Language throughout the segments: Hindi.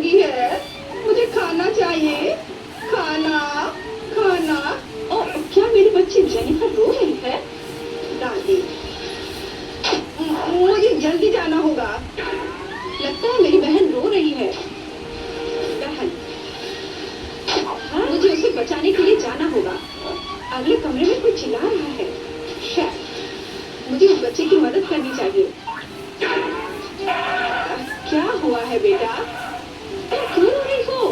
लगी है, मुझे खाना चाहिए, खाना खाना। और क्या मेरी बच्ची जेनिफर रो रही है? दादी, मुझे जल्दी जाना होगा। लगता है मेरी बहन रो रही है। बहन, मुझे उसे बचाने के लिए जाना होगा। अगले कमरे में कोई चिल्ला रहा है। शायद मुझे उस बच्चे की मदद करनी चाहिए। क्या हुआ है बेटा? तुम क्यों रो रही हो?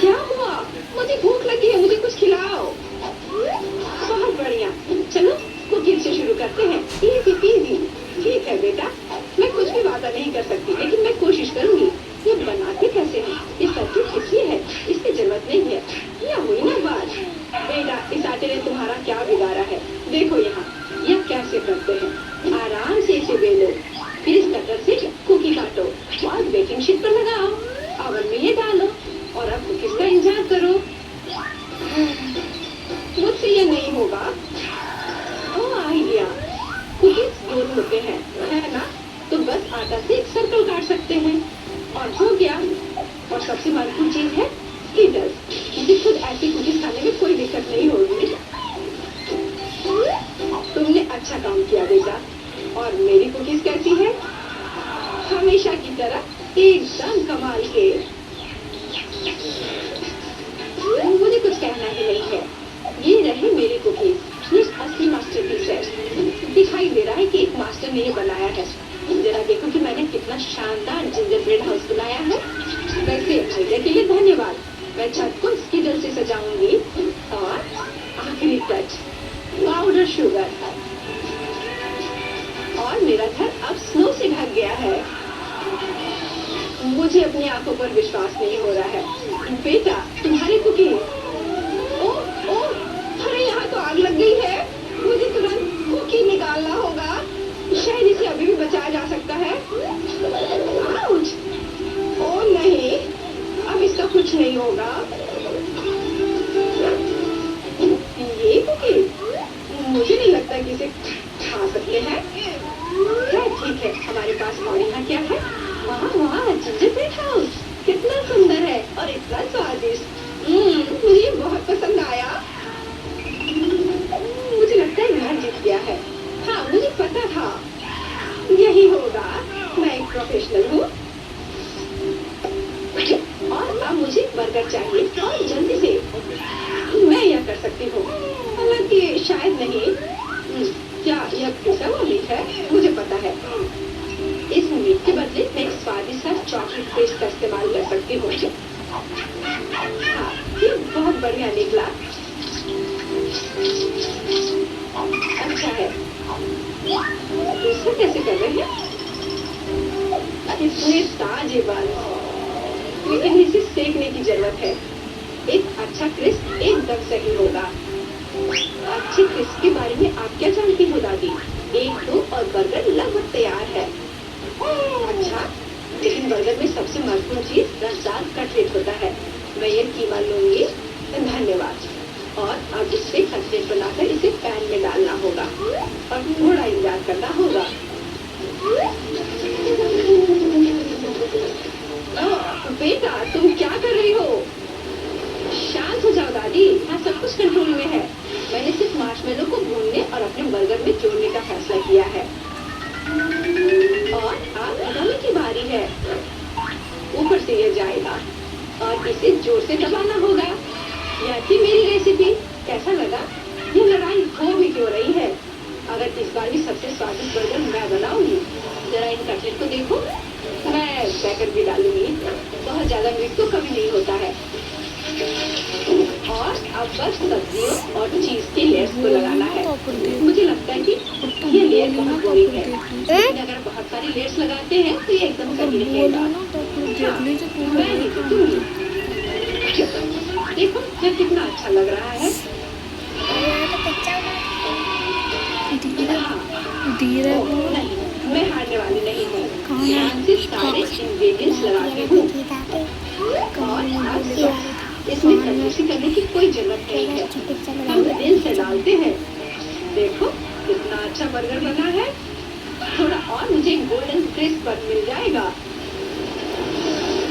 क्या हुआ? मुझे भूख लगी है, मुझे कुछ खिलाओ। बहुत बढ़िया, चलो कुकिंग से शुरू करते हैं। Easy PG. ठीक है बेटा, मैं कुछ भी वादा नहीं कर सकती, लेकिन मैं कोशिश करूंगी। ये बनाते कैसे हैं? ये सब्जी किसकी है? इसकी जरूरत नहीं है। यह हुई ना बात। बेटा, इस आटे ने तुम्हारा क्या बिगाड़ा है? देखो यहाँ, यह कैसे करते हैं। आराम से इसे बेलो, फिर इस कटर से कुकी काटो और बेकिंग शीट पर लगाओ। ओवन में ये डालो और अब कुकीज का इंतजार करो। मुझसे ये नहीं होगा। ओह आइडिया, कुकीज गोल होते हैं, है ना? तो बस आटा से एक सर्कल काट सकते हैं और हो गया। और सबसे महत्वपूर्ण चीज है स्किटल्स। मुझे खुद ऐसी कुकीज खाने में कोई दिक्कत नहीं होगी। तुमने अच्छा काम किया बेटा। और मेरी कुकीज कैसी है? हमेशा की तरह एकदम कमाल के। मुझे कुछ कहना ही नहीं है। ये रहे मेरे कुकीज। ये असली मास्टरपीस है। दिखाई दे रहा है कि एक मास्टर ने ये बनाया है। जरा देखो कि मैंने कितना शानदार जिंजर ब्रेड हाउस बनाया है। वैसे आइडिया के लिए धन्यवाद। मैं छत को स्किटल से सजाऊंगी और आखिरी टच पाउडर शुगर। और मेरा घर अब स्नो से ढक गया है। मुझे अपनी आंखों पर विश्वास नहीं हो रहा है। बेटा, तुम्हारी कुकी। ओ, ओ, अरे यहाँ तो आग लग गई है। मुझे तुरंत कुकी निकालना होगा। शायद इसे अभी भी बचाया जा सकता है। आउच! ओ नहीं, अब इसका कुछ नहीं होगा। ये कुकी, मुझे नहीं लगता कि इसे खा सकते हैं। ठीक है, हमारे पास और यहाँ क्या है? वाह वाह, जिंजर ब्रेड हाउस कितना सुंदर है और इतना स्वादिष्ट। मुझे बहुत पसंद आया। मुझे लगता है घर जीत गया है। हाँ, मुझे पता था यही होगा। मैं एक प्रोफेशनल हूँ। और अब मुझे बर्गर चाहिए और जल्दी से। मैं यह कर सकती हूँ, हालांकि शायद नहीं। क्या यह पिसा हुआ मीट है? मुझे पता है। इस मीट के बदले मैं एक स्वादिष्ट सा चॉकलेट पेस्ट का इस्तेमाल कर सकती हूँ। हाँ, ये बहुत बढ़िया निकला। अच्छा है। दूसरा कैसे कर रहे हैं? इसमें ताजे बाल, लेकिन इसे सेकने की जरूरत है। एक अच्छा क्रिस्प एकदम सही होगा। अच्छे क्रिस्प के बारे में आप क्या जानती हो दादी? एक दो और बर्गर लगभग तैयार है। अच्छा, लेकिन बर्गर में सबसे महत्वपूर्ण चीज रसदार कटलेट होता है। मैं ये कीमा लूंगी। धन्यवाद। और अब इससे कटलेट बनाकर इसे पैन में डालना होगा और थोड़ा इंतजार करना होगा। बेटा, तुम क्या कर रही हो? शांत हो जाओ दादी, यहाँ सब कुछ कंट्रोल में है। मैंने सिर्फ मार्शमेलो को भूनने और अपने बर्गर में जोड़ने का फैसला किया है। और अब हटाने की बारी है। ऊपर से यह जाएगा और इसे जोर से दबाना होगा। यह थी मेरी रेसिपी। कैसा लगा? ये लड़ाई हो भी क्यों रही है? अगर इस बार भी सबसे स्वादिष्ट बर्गर मैं बनाऊंगी। जरा इन कटलेट को देखो। मैं बैकर भी डालूंगी। बहुत ज्यादा मिर्च तो कभी नहीं होता है। और अब बस सब्जियों और चीज के लेयर्स को लगाना है। मुझे लगता है कि ये लेयर बहुत बोरिंग है, लेकिन अगर बहुत सारे लेयर्स लगाते हैं तो ये एकदम सही रहेगा। मैं ही तो दूंगी। देखो ये कितना अच्छा लग रहा है। नहीं, मैं हारने वाली नहीं हूँ। ध्यान से सारे इंग्रेडिएंट्स लगाती हूँ और इसमें कंजूसी करने की कोई जरूरत नहीं है। हम दिल से डालते हैं। देखो कितना अच्छा बर्गर बना है। थोड़ा और मुझे गोल्डन क्रिस्प बन मिल जाएगा।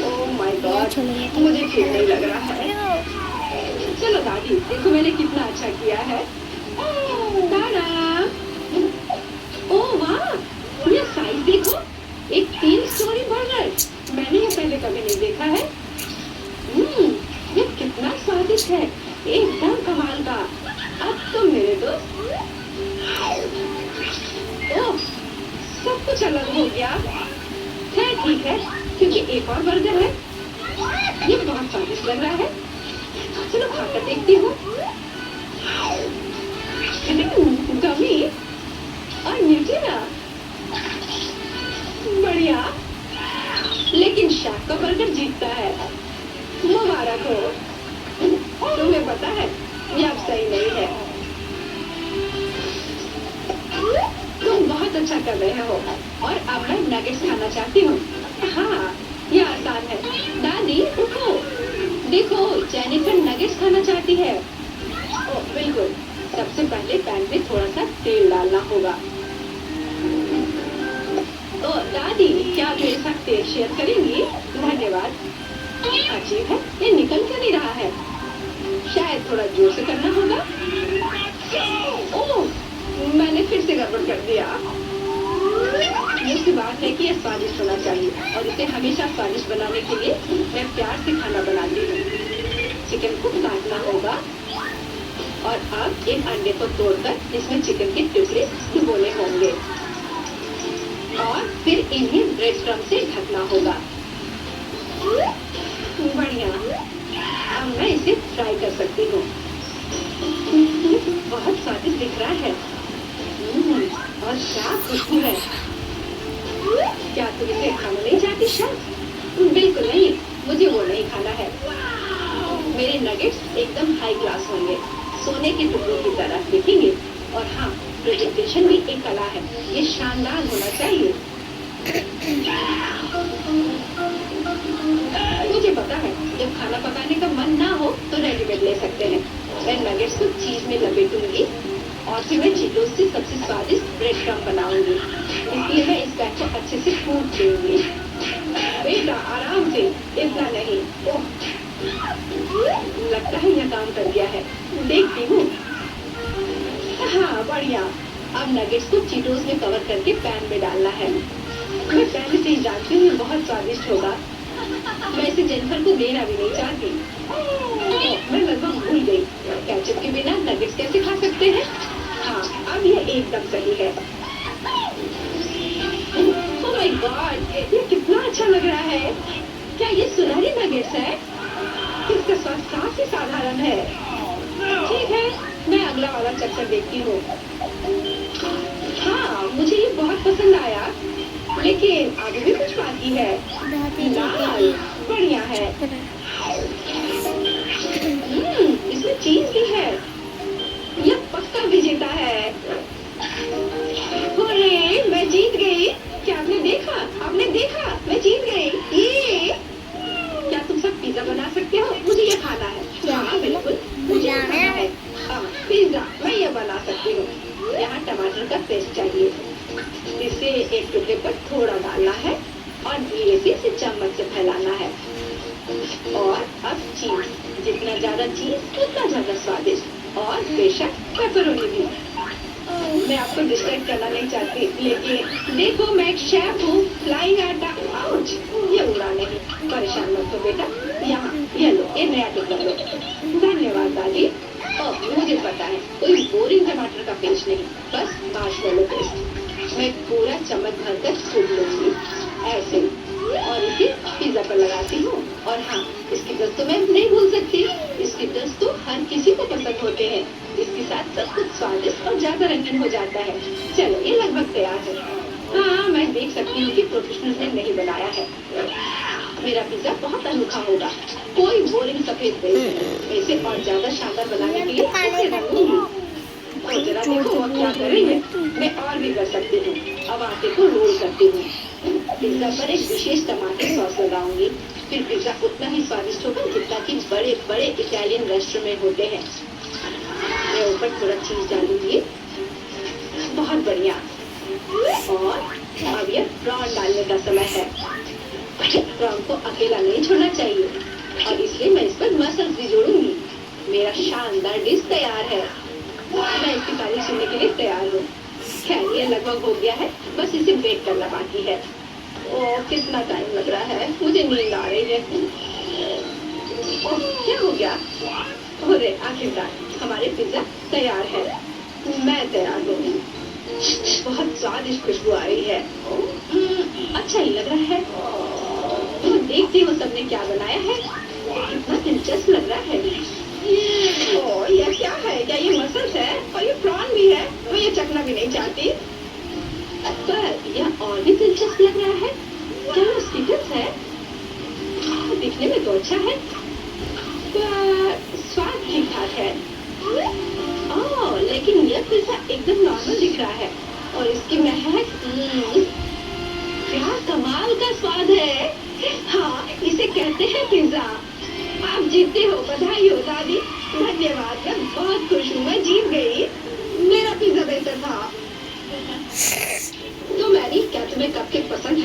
ओह माय गॉड, मुझे ठीक नहीं लग रहा है। चलो दादी, देखो मैंने कितना अच्छा किया है। ताड़ा! ओह वाह, ये साइज देखो, एक 3 स्टोरी बर्गर। मैंने ये पहले कभी नहीं देखा है। ये कितना स्वादिष्ट है, एकदम कमाल का। अब तो मेरे दोस्त, ओह, सब कुछ अलग हो गया। खैर ठीक है, क्योंकि एक और बर्गर है। ये बहुत स्वादिष्ट लग रहा है। चलो खाकर देखती हूँ। गमी और न्यूट्रेला, बढ़िया। लेकिन शैक का बर्गर जीतता है। मुबारक हो। तुम्हें पता है ये अब सही नहीं है। तुम बहुत अच्छा कर रहे हो और अब मैं नगेट्स खाना चाहती हूँ। हाँ, ये आसान है। दादी उठो, देखो जेनिफर नगेट्स खाना चाहती है। ओह बिल्कुल, सबसे पहले पैन में थोड़ा सा तेल डालना होगा। तो दादी, क्या आप मेरे साथ तेल शेयर करेंगी? धन्यवाद। अजीब है, ये निकल क्यों नहीं रहा है? शायद थोड़ा जोर से करना होगा। ओह, मैंने फिर से गड़बड़ कर दिया। मुझसे बात है कि यह स्वादिष्ट होना चाहिए और इसे हमेशा स्वादिष्ट बनाने के लिए मैं प्यार से खाना बनाती हूँ। चिकन को काटना होगा और अब एक अंडे को तोड़कर इसमें चिकन के टुकड़े डुबोने होंगे और फिर इन्हें ब्रेड क्रम्ब से ढकना होगा। बढ़िया, अब मैं इसे फ्राई कर सकती हूँ। बहुत स्वादिष्ट दिख रहा है और क्या खुशबू है। क्या तुम इसे खाना नहीं चाहती शेफ? बिल्कुल नहीं, मुझे वो नहीं खाना है। मेरे नगेट्स एकदम हाई क्लास होंगे, सोने के टुकड़ों की तरह दिखेंगे और हाँ, प्रेजेंटेशन भी एक कला है। ये शानदार होना चाहिए। मुझे पता है, जब खाना पकाने का मन ना हो तो रेडीमेड ले सकते हैं। मैं नगेट्स को चीज में लपेटूंगी और फिर मैं चीटोस से सबसे स्वादिष्ट ब्रेड क्रम्ब बनाऊंगी। इसलिए मैं इस बैग को अच्छे से कूट दूंगी। बेटा आराम से, इतना नहीं। ओह, लगता है यह काम कर गया है। देखती हूँ। हाँ बढ़िया। अब नगेट्स को चीटोस में कवर करके पैन में डालना है। मैं पहले से ही जानती हूँ बहुत स्वादिष्ट होगा। मैं इसे जेनिफर को देना भी नहीं चाहती। मैं लगभग भूल गई, केचप के बिना नगेट्स कैसे खा सकते हैं? हाँ, अब ये एकदम सही है। ओह माय गॉड, ये कितना अच्छा लग रहा है। क्या ये सुनहरी नगेट्स है? इसका स्वाद काफी साधारण है। ठीक है, मैं अगला वाला चक्कर देखती हूँ। हाँ, मुझे ये बहुत पसंद आया, लेकिन आगे भी कुछ बाकी है। लाल, बढ़िया है। इसमें चीज भी है। यह पक्का विजेता है। अरे, मैं जीत गई। क्या आपने देखा? आपने देखा? मैं जीत गई। ये क्या तुम सब पिज्जा बना सकते हो? मुझे ये खाना है। हाँ बिल्कुल, मुझे ये खाना है। हाँ, पिज्जा मैं ये बना सकती हूँ। यहाँ टमाटर का पेस्ट चाहिए। इसे एक टुकड़े पर थोड़ा डालना है और धीरे से इसे चम्मच से फैलाना है। और अब चीज, जितना ज्यादा चीज उतना ज्यादा स्वादिष्ट और बेशक पेपरोनी भी। मैं आपको डिस्ट्रैक्ट करना नहीं चाहती, लेकिन देखो मैं एक शेफ हूँ। फ्लाइंग आटा, आउच, ये उड़ा नहीं। परेशान मत हो बेटा। यहाँ ये लो, ये नया टुकड़ा लो। धन्यवाद दादी। ओह, मुझे पता है, कोई बोरिंग टमाटर का पेस्ट नहीं, बस मार्शमेलो पेस्ट। मैं पूरा चम्मच भरकर कूट लूंगी ऐसे, और इसे पिज्जा पर लगाती हूँ। और हाँ, स्किटल्स तो मैं नहीं भूल सकती। स्किटल्स तो हर किसी को पसंद होते हैं। इसके साथ सब कुछ स्वादिष्ट और ज्यादा रंगीन हो जाता है। चलो, ये लगभग तैयार है। हाँ, मैं देख सकती हूँ कि प्रोफेशनल ने नहीं बनाया है। मेरा पिज्जा बहुत अनोखा होगा, कोई बोरिंग सफेद नहीं। इसे और ज्यादा शानदार बनाने के लिए इसे रंगूंगी। और जरा देखो वो क्या कर रही है। मैं और भी कर सकती हूँ। अब आटे को रोल करती हूँ। पिज्जा पर एक विशेष टमाटर सॉस लगाऊंगी। फिर पिज्जा उतना ही स्वादिष्ट होगा जितना कि बड़े बड़े इटालियन रेस्टोरेंट में होते हैं। मैं ऊपर थोड़ा चीज डालूंगी। बहुत बढ़िया। और अब ये प्रॉन डालने का समय है। राम को अकेला नहीं छोड़ना चाहिए और इसलिए मैं इस पर मसल्स भी जोड़ूंगी। मेरा शानदार डिश तैयार है। मैं इसकी तारीफ सुनने के लिए तैयार हूँ। खैर ये लगभग हो गया है, बस इसे बेक करना बाकी है। ओह कितना टाइम लग रहा है, मुझे नींद आ रही है। ओह क्या हो गया? अरे आखिरकार हमारे पिज्जा तैयार है। मैं तैयार हूँ। बहुत स्वादिष्ट खुशबू आ रही है। अच्छा ही लग रहा है। तो देखती हूँ सबने क्या बनाया है। कितना दिलचस्प लग रहा है। ओह यह क्या है? क्या ये मसल्स है? और ये प्रॉन भी है? मैं ये चखना भी नहीं चाहती। पर यह और भी दिलचस्प लग रहा है। क्या ये स्टिकर्स है? दिखने में तो अच्छा है, पर स्वाद ठीक ठाक है। ओह लेकिन यह पिज्जा एकदम नॉर्मल दिख रहा है और इसकी महक क्या कमाल का स्वाद है। हाँ इसे कहते हैं पिज्जा। आप जीतते हो, बधाई हो दादी। धन्यवाद, मैं बहुत खुश हूँ, मैं जीत गई। मेरा पिज्जा बेहतर था। तो मैरी क्या तुम्हें कपकेक पसंद है?